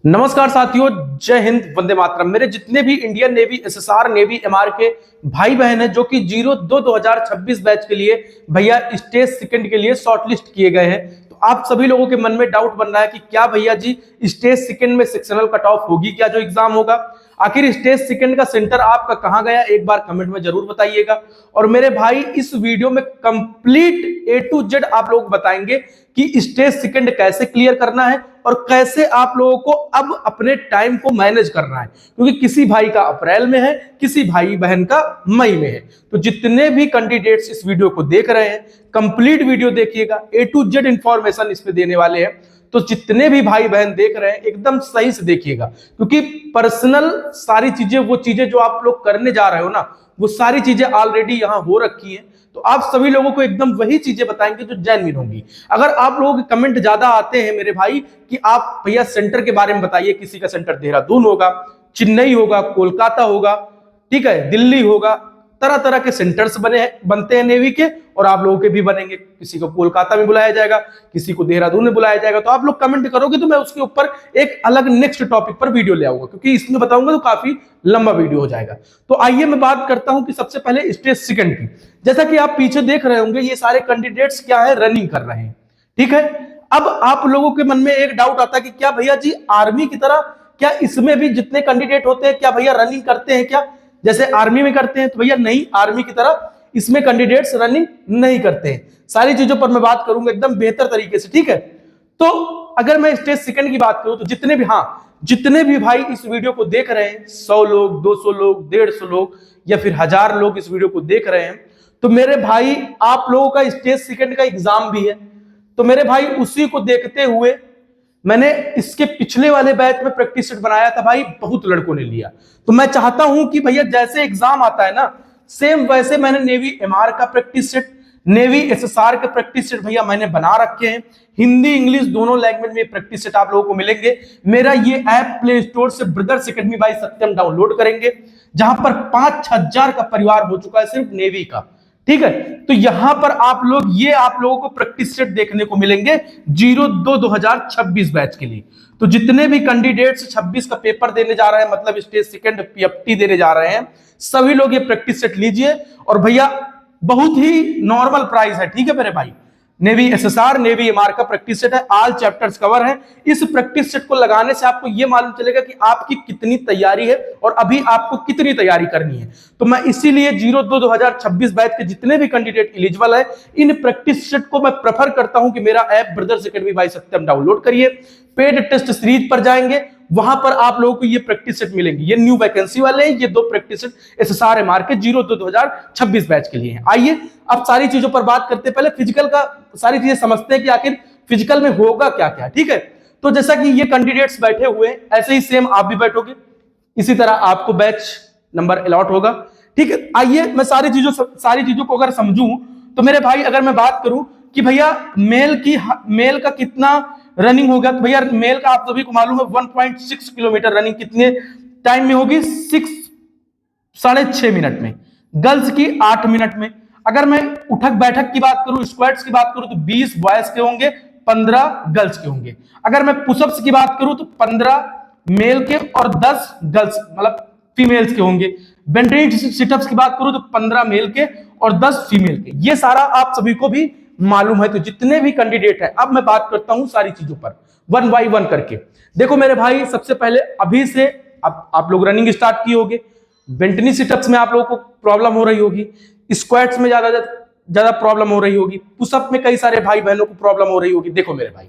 नमस्कार साथियों, जय हिंद, वंदे मातरम। मेरे जितने भी Indian navy, SSR navy, MR के भाई बहन हैं जो कि 02/2026 बैच के लिए भैया स्टेज सेकंड के लिए शॉर्टलिस्ट किए गए हैं, तो आप सभी लोगों के मन में डाउट बन रहा है कि क्या भैया जी स्टेज सेकंड में सेक्शनल कट ऑफ होगी क्या जो एग्जाम होगा। आखिर स्टेज सेकंड का सेंटर आपका कहां गया, एक बार कमेंट में जरूर बताइएगा। और मेरे भाई इस वीडियो में कंप्लीट A to Z आप लोग बताएंगे कि स्टेज सेकंड कैसे क्लियर करना है और कैसे आप लोगों को अब अपने टाइम को मैनेज करना है, क्योंकि किसी भाई का अप्रैल में है, किसी भाई बहन का मई में है। तो जितने भी कैंडिडेट्स इस वीडियो को देख रहे हैं, कंप्लीट वीडियो देखिएगा, A to Z इंफॉर्मेशन इसमें देने वाले हैं। तो जितने भी भाई बहन देख रहे हैं एकदम सही से देखिएगा, क्योंकि पर्सनल सारी चीजें, वो चीजें जो आप लोग करने जा रहे हो ना, वो सारी चीजें ऑलरेडी यहां हो रखी हैं। तो आप सभी लोगों को एकदम वही चीजें बताएंगे जो जेन्युइन होंगी। अगर आप लोगों के कमेंट ज्यादा आते हैं मेरे भाई कि आप भैया सेंटर के बारे में बताइए, किसी का सेंटर देहरादून होगा, चेन्नई होगा, कोलकाता होगा, ठीक है, दिल्ली होगा, तरह तरह के सेंटर्स बनते हैं नेवी के, और आप लोगों के भी बनेंगे। किसी को कोलकाता में बुलाया जाएगा, किसी को देहरादून में बुलाया जाएगा। तो आप लोग कमेंट करोगे तो मैं उसके ऊपर एक अलग नेक्स्ट टॉपिक पर वीडियो ले आऊंगा, क्योंकि इसमें बताऊंगा तो काफी लंबा वीडियो हो जाएगा। तो आइए मैं बात करता हूं कि सबसे पहले स्टेज सेकंड की। जैसा कि आप पीछे देख रहे होंगे, ये सारे कैंडिडेट्स क्या है, रनिंग कर रहे हैं, ठीक है। अब आप लोगों के मन में एक डाउट आता है कि क्या भैया जी आर्मी की तरह क्या इसमें भी जितने कैंडिडेट होते हैं क्या भैया रनिंग करते हैं क्या, जैसे आर्मी में करते हैं? तो भैया नहीं, आर्मी की तरह इसमें कैंडिडेट्स रनिंग नहीं करते हैं। सारी चीजों पर मैं बात करूंगा एकदम बेहतर तरीके से, ठीक है। तो अगर मैं स्टेज सेकंड की बात करूं तो जितने भी भाई इस वीडियो को देख रहे हैं, 100 लोग, 200 लोग, 150 लोग या फिर 1000 लोग इस वीडियो को देख रहे हैं, तो मेरे भाई आप लोगों का स्टेज सेकंड का एग्जाम भी है। तो मेरे भाई उसी को देखते हुए मैंने इसके पिछले वाले बैच में प्रैक्टिस सेट बनाया था भाई, बहुत लड़कों ने लिया। तो मैं चाहता हूं कि भैया जैसे एग्जाम आता है ना, सेम वैसे मैंने नेवी एमआर का प्रैक्टिस सेट, नेवी एसएसआर के प्रैक्टिस सेट भैया मैंने बना रखे हैं। हिंदी इंग्लिश दोनों लैंग्वेज में प्रैक्टिस सेट आप लोगों को मिलेंगे। मेरा ये ऐप प्ले स्टोर से ब्रदर्स एकेडमी बाय सत्यम डाउनलोड करेंगे, जहां पर 5,000 का परिवार हो चुका है सिर्फ नेवी का, ठीक है। तो यहां पर आप लोगों को प्रैक्टिस सेट देखने को मिलेंगे 02/2026 बैच के लिए। तो जितने भी कैंडिडेट्स 26 का पेपर देने जा रहे हैं, मतलब स्टेज सेकंड पीएफटी देने जा रहे हैं, सभी लोग ये प्रैक्टिस सेट लीजिए। और भैया बहुत ही नॉर्मल प्राइस है, ठीक है मेरे भाई। नेवी एसएसआर, नेवी एमआर का प्रैक्टिस सेट है, ऑल चैप्टर्स कवर है। इस प्रैक्टिस सेट को लगाने से आपको यह मालूम चलेगा कि आपकी कितनी तैयारी है और अभी आपको कितनी तैयारी करनी है। तो मैं इसीलिए 02/2026 बैच के जितने भी कैंडिडेट एलिजिबल है, इन प्रैक्टिस सेट को मैं प्रेफर करता हूं कि मेरा ऐप ब्रदर्स एकेडमी बाय सत्यम डाउनलोड करिए। पेड टेस्ट सीरीज पर जाएंगे, वहां पर आप लोगों को ये प्रैक्टिस सेट मिलेंगे। ये न्यू वैकेंसी वाले हैं, ये 2 प्रैक्टिस सेट एसएसआर एमआर के 02/2026 बैच के लिए हैं। आइए अब सारी चीजों पर बात करते, पहले फिजिकल का सारी चीजें समझते हैं कि आखिर फिजिकल में होगा क्या क्या, ठीक है। तो जैसा कि ये कैंडिडेट्स बैठे हुए हैं, ऐसे ही सेम आप भी बैठोगे, इसी तरह आपको बैच नंबर अलॉट होगा, ठीक है। आइए मैं सारी चीजों को अगर समझूं तो मेरे भाई, अगर मैं बात करूं कि भैया मेल का कितना रनिंग होगा, तो भैया मेल का आप सभी को मालूम है 1.6 किलोमीटर रनिंग कितने टाइम में होगी, 6.5 मिनट में। गर्ल्स की 8 मिनट में। अगर मैं उठक बैठक की बात करूं, स्क्वाट्स की बात करूं, तो 20 बॉयज के होंगे, 15 गर्ल्स के होंगे। अगर मैं पुशअप्स की बात करूं तो 15 मेल के और 10 गर्ल्स मतलब फीमेल्स के होंगे। बेंटनी सिटअप्स की बात करूं तो 15 मेल के और 10 फीमेल के। ये सारा आप सभी को भी मालूम है। तो जितने भी कैंडिडेट है, अब मैं बात करता हूं सारी चीजों पर वन बाय वन करके। देखो मेरे भाई, सबसे पहले अभी से आप लोग रनिंग स्टार्ट किए होंगे। बेंटनी सिटअप्स में आप लोगों को प्रॉब्लम हो रही होगी, स्क्वाट्स में ज्यादा प्रॉब्लम हो रही होगी, पुशअप में कई सारे भाई बहनों को प्रॉब्लम हो रही होगी। देखो मेरे भाई,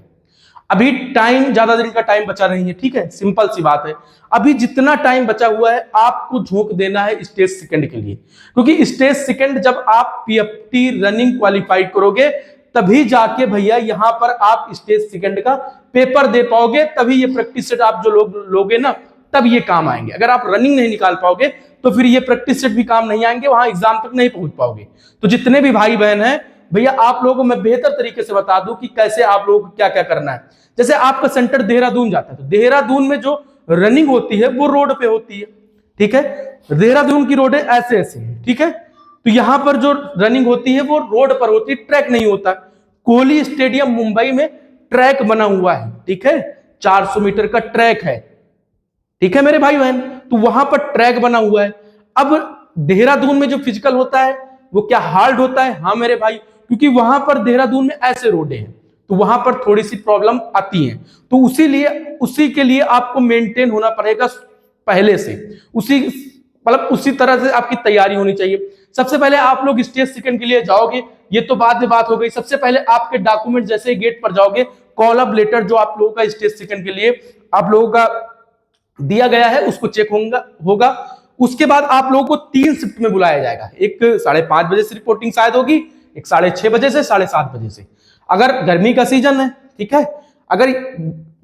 अभी टाइम, ज्यादा दिन का टाइम बचा नहीं है, ठीक है, सिंपल सी बात है। अभी जितना टाइम बचा हुआ है आपको झोंक देना है स्टेज सेकंड के लिए, क्योंकि स्टेज सेकंड जब आप पीएफटी रनिंग क्वालिफाइड करोगे तभी जाके भैया यहां पर आप स्टेज सेकंड का पेपर दे पाओगे। तभी ये प्रैक्टिस सेट आप जो लोगे ना, तब ये काम आएंगे। अगर आप रनिंग नहीं निकाल पाओगे तो फिर ये प्रैक्टिस सेट भी काम नहीं आएंगे, वहां एग्जाम तक नहीं पहुंच पाओगे। तो जितने भी भाई बहन हैं भैया, आप लोगों को मैं बेहतर तरीके से बता दूं कि कैसे आप लोगों को क्या क्या करना है। जैसे आपका सेंटर देहरादून जाता है, तो देहरादून में जो रनिंग होती है वो रोड पे होती है, ठीक है। देहरादून की रोड ऐसे ऐसे है, ठीक है। तो यहां पर जो रनिंग होती है वो रोड पर होती है, ट्रैक नहीं होता। कोहली स्टेडियम मुंबई में ट्रैक बना हुआ है, ठीक है। 400 मीटर का ट्रैक है। ठीक है मेरे भाई बहन, तो वहां पर ट्रैक बना हुआ है। अब देहरादून में जो फिजिकल होता है वो क्या हार्ड होता है? हाँ मेरे भाई, क्योंकि वहां पर देहरादून में ऐसे रोडे हैं तो वहां पर थोड़ी सी प्रॉब्लम आती है। तो उसी के लिए आपको मेंटेन होना पड़ेगा पहले से, उसी तरह से आपकी तैयारी होनी चाहिए। सबसे पहले आप लोग स्टेज सेकंड के लिए जाओगे, ये तो बाद में बात हो गई। सबसे पहले आपके डॉक्यूमेंट जैसे गेट पर जाओगे, कॉल अप लेटर जो आप लोगों का स्टेज सेकंड के लिए आप लोगों का दिया गया है उसको चेक होगा। उसके बाद आप लोगों को 3 शिफ्ट में बुलाया जाएगा। एक 5:30 बजे से रिपोर्टिंग शायद होगी, एक 6:30 बजे से 7:30 बजे से। अगर गर्मी का सीजन है, ठीक है, अगर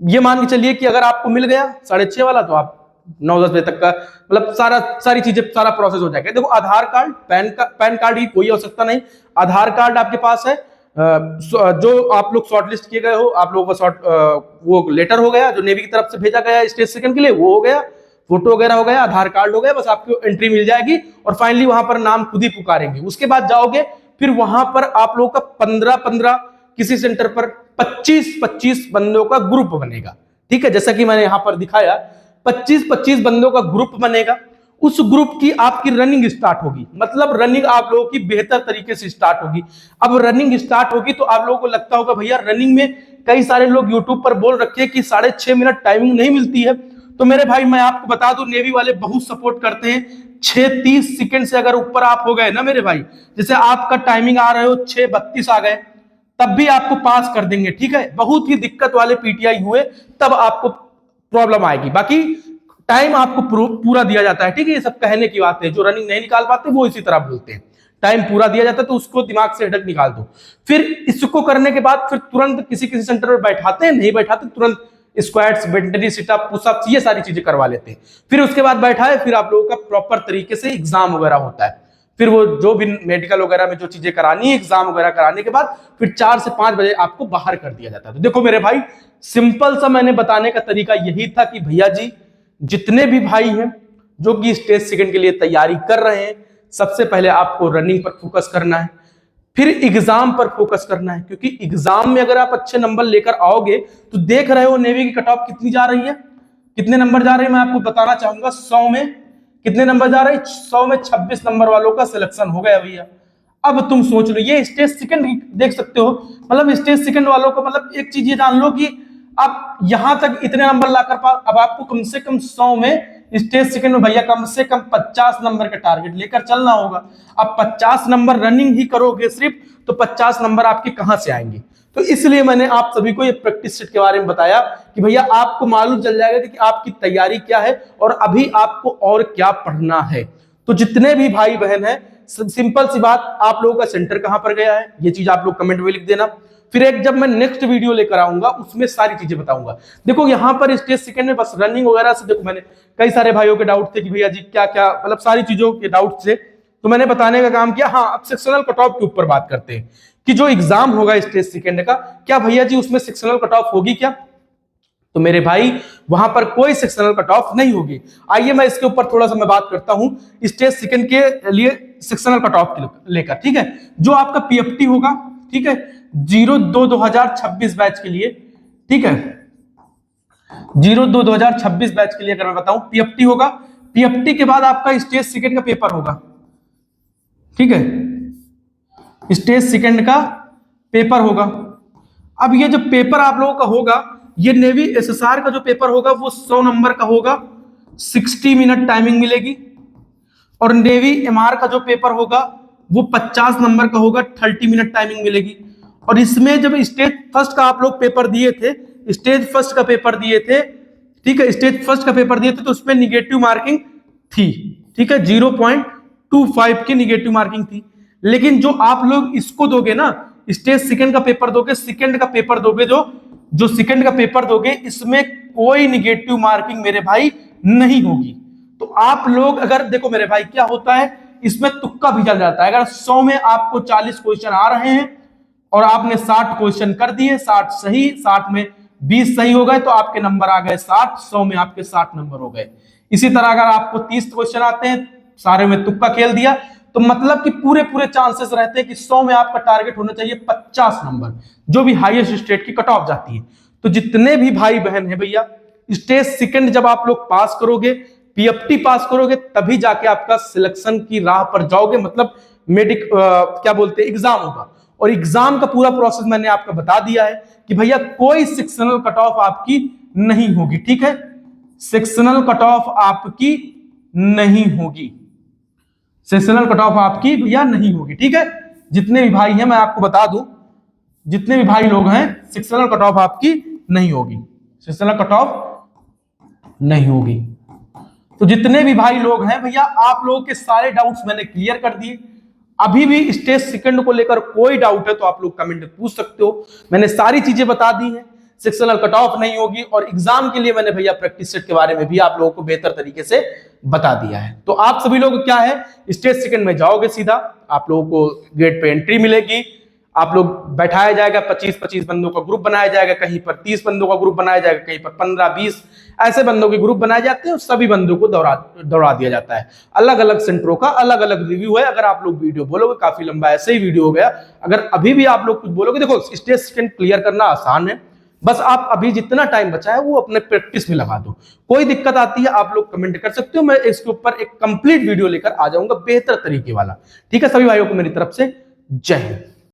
ये मान के चलिए कि अगर आपको मिल गया 6:30 वाला तो आप 9-10 बजे तक का मतलब सारी चीजें सारा प्रोसेस हो जाएगा। देखो आधार कार्ड, पैन कार्ड की कोई आवश्यकता नहीं। आधार कार्ड आपके पास है, जो आप लोग शॉर्टलिस्ट किए गए हो, आप लोगों का वो लेटर हो गया जो नेवी की तरफ से भेजा गया स्टेज सेकंड के लिए, वो हो गया, फोटो वगैरह हो गया, आधार कार्ड हो गया, बस आपको एंट्री मिल जाएगी और फाइनली वहां पर नाम खुद ही पुकारेंगे। उसके बाद जाओगे, फिर वहां पर आप लोगों का 15-15 किसी सेंटर पर 25-25 बंदों का ग्रुप बनेगा। ठीक है, जैसा कि मैंने यहां पर दिखाया 25-25 बंदों का ग्रुप बनेगा। उस ग्रुप की आपकी रनिंग स्टार्ट होगी, मतलब रनिंग आप लोगों की बेहतर तरीके से स्टार्ट होगी। अब रनिंग स्टार्ट होगी तो आप लोगों को लगता होगा भैया रनिंग में कई सारे लोग यूट्यूब पर बोल रखे हैं कि 6.5 मिनट टाइमिंग नहीं मिलती है। तो मेरे भाई मैं आपको बता दूं, नेवी वाले बहुत सपोर्ट करते हैं। 6:30 सेकंड से अगर ऊपर आप हो गए ना मेरे भाई, जैसे आपका टाइमिंग आ रहे हो 6:32 आ गए, तब भी आपको पास कर देंगे। ठीक है, बहुत ही दिक्कत वाले पीटीआई हुए तब आपको प्रॉब्लम आएगी, बाकी टाइम आपको पूरा दिया जाता है। ठीक है, ये सब कहने की बात है, जो रनिंग नहीं निकाल पाते वो इसी तरह बोलते हैं। टाइम पूरा दिया जाता है तो उसको दिमाग से हटक निकाल दो। फिर इसको करने के बाद फिर तुरंत किसी सेंटर पर बैठाते हैं, नहीं बैठाते तुरंत स्क्वाट्स, बेंटनी, सिटअप, पुशअप, ये सारी चीजें करवा लेते हैं। फिर उसके बाद बैठाए, फिर आप लोगों का प्रॉपर तरीके से एग्जाम वगैरह होता है। फिर वो जो भी मेडिकल वगैरह में जो चीजें करानी है, एग्जाम वगैरह कराने के बाद फिर 4 से 5 बजे आपको बाहर कर दिया जाता है। तो देखो मेरे भाई, सिंपल सा मैंने बताने का तरीका यही था कि भैया जी जितने भी भाई हैं जो कि स्टेज सेकंड के लिए तैयारी कर रहे हैं, सबसे पहले आपको रनिंग पर फोकस करना है, फिर एग्जाम पर फोकस करना है। क्योंकि एग्जाम में अगर आप अच्छे नंबर लेकर आओगे तो देख रहे हो नेवी की कट ऑफ कितनी जा रही है, कितने नंबर जा रहे हैं मैं आपको बताना चाहूंगा। 100 में कितने नंबर जा रहे हैं? 100 में 26 नंबर वालों का सिलेक्शन हो गया भैया। अब तुम सोच लो, ये स्टेज सेकंड देख सकते हो, मतलब स्टेज सेकंड वालों को, मतलब एक चीज ये जान लो कि आप यहां तक इतने नंबर लाकर अब आपको कम से कम 100 में स्टेज सेकंड में भैया कम से कम 50 नंबर का टारगेट लेकर चलना होगा। अब 50 नंबर रनिंग ही करोगे सिर्फ, तो 50 नंबर आपके कहां से आएंगे? तो इसलिए मैंने आप सभी को ये प्रैक्टिस सेट के बारे में बताया कि भैया आपको मालूम चल जाएगा कि आपकी तैयारी क्या है और अभी आपको और क्या पढ़ना है। तो जितने भी भाई बहन हैं, सिंपल सी बात, आप लोगों का सेंटर कहां पर गया है ये चीज आप लोग कमेंट में लिख देना। फिर एक जब मैं नेक्स्ट वीडियो लेकर आऊंगा उसमें सारी चीजें बताऊंगा। देखो यहाँ पर स्टेज सेकंड में बस रनिंग वगैरह से, देखो मैंने कई सारे भाइयों के डाउट थे कि भैया जी क्या क्या, मतलब सारी चीजों के डाउट थे तो मैंने बताने का काम किया। हाँ, अब सेक्शनल कट ऑफ के ऊपर बात करते हैं कि जो एग्जाम होगा स्टेज सेकंड का, क्या भैया जी उसमें सेक्शनल कट ऑफ होगी क्या? तो मेरे भाई वहां पर कोई सेक्शनल कट ऑफ नहीं होगी। आइए मैं इसके ऊपर थोड़ा सा मैं बात करता हूं स्टेज सेकंड के लिए सेक्शनल कट ऑफ लेकर। ठीक है, जो आपका पीएफटी होगा, ठीक है, 02-2026 बैच के लिए, ठीक है, 02-2026 बैच के लिए अगर मैं बताऊं पीएफटी होगा। पीएफटी के बाद आपका स्टेज सेकंड का पेपर होगा। ठीक है, स्टेज सेकंड का पेपर होगा। अब ये जो पेपर आप लोगों का होगा, ये नेवी एसएसआर का जो पेपर होगा वो 100 नंबर का होगा, 60 मिनट टाइमिंग मिलेगी। और नेवी एमआर का जो पेपर होगा वो 50 नंबर का होगा, 30 मिनट टाइमिंग मिलेगी। और इसमें जब स्टेज फर्स्ट का आप लोग पेपर दिए थे, स्टेज फर्स्ट का पेपर दिए थे, ठीक है, स्टेज फर्स्ट का पेपर दिए थे तो उसमें निगेटिव मार्किंग थी। ठीक है, 0.25 की निगेटिव मार्किंग थी। लेकिन जो आप लोग इसको दोगे ना, स्टेज सेकंड का पेपर दोगे, सेकंड का पेपर दोगे, जो सेकंड का पेपर दोगे, इसमें कोई निगेटिव मार्किंग मेरे भाई नहीं होगी। तो आप लोग अगर देखो मेरे भाई क्या होता है, इसमें तुक्का भी चल जाता है। अगर 100 में आपको 40 क्वेश्चन आ रहे हैं और आपने 60 क्वेश्चन कर दिए, 60 सही, 60 में 20 सही हो गए तो आपके नंबर आ गए 60, 100 में आपके 60 नंबर हो गए। इसी तरह अगर आपको 30 क्वेश्चन आते हैं, सारे में तुक्का खेल दिया, तो मतलब कि पूरे चांसेस रहते हैं कि 100 में आपका टारगेट होना चाहिए 50 नंबर, जो भी हाईएस्ट स्टेट की कट ऑफ जाती है। तो जितने भी भाई बहन है भैया, स्टेज सेकंड जब आप लोग पास करोगे, पीएफटी पास करोगे, तभी जाके आपका सिलेक्शन की राह पर जाओगे, मतलब क्या बोलते हैं, एग्जाम होगा। और एग्जाम का पूरा प्रोसेस मैंने आपको बता दिया है कि भैया कोई सेक्शनल कट ऑफ आपकी नहीं होगी, ठीक है, सेक्शनल कट ऑफ आपकी नहीं होगी, सेक्शनल कट ऑफ आपकी भैया नहीं होगी, ठीक है। जितने भी भाई हैं मैं आपको बता दूं, जितने भी भाई लोग हैं, सेक्शनल कट ऑफ आपकी नहीं होगी, सेक्शनल कट ऑफ नहीं होगी। तो जितने भी भाई लोग हैं भैया, आप लोगों के सारे डाउट्स मैंने क्लियर कर दिए। अभी भी स्टेज सेकंड को लेकर कोई डाउट है तो आप लोग कमेंट में पूछ सकते हो, मैंने सारी चीजें बता दी हैं। सेक्शनल कट ऑफ नहीं होगी, और एग्जाम के लिए मैंने भैया प्रैक्टिस सेट के बारे में भी आप लोगों को बेहतर तरीके से बता दिया है। तो आप सभी लोग क्या है, स्टेज सेकंड में जाओगे सीधा, आप लोगों को गेट पे एंट्री मिलेगी, आप लोग बैठाया जाएगा, 25-25 बंदों का ग्रुप बनाया जाएगा, कहीं पर 30 बंदों का ग्रुप बनाया जाएगा, कहीं पर 15-20 ऐसे बंदों के ग्रुप बनाए जाते हैं, सभी बंदों को दौड़ा दिया जाता है। अलग अलग सेंटरों का अलग अलग रिव्यू है। अगर आप लोग वीडियो बोलोगे, काफी लंबा ऐसे ही वीडियो हो गया, अगर अभी भी आप लोग कुछ बोलोगे, देखो स्टेज सेकंड क्लियर करना आसान है, बस आप अभी जितना टाइम बचा है वो अपने प्रैक्टिस में लगा दो। कोई दिक्कत आती है आप लोग कमेंट कर सकते हो, मैं इसके ऊपर एक कंप्लीट वीडियो लेकर आ जाऊंगा बेहतर तरीके वाला, ठीक है। सभी भाइयों को मेरी तरफ से जय हिंद।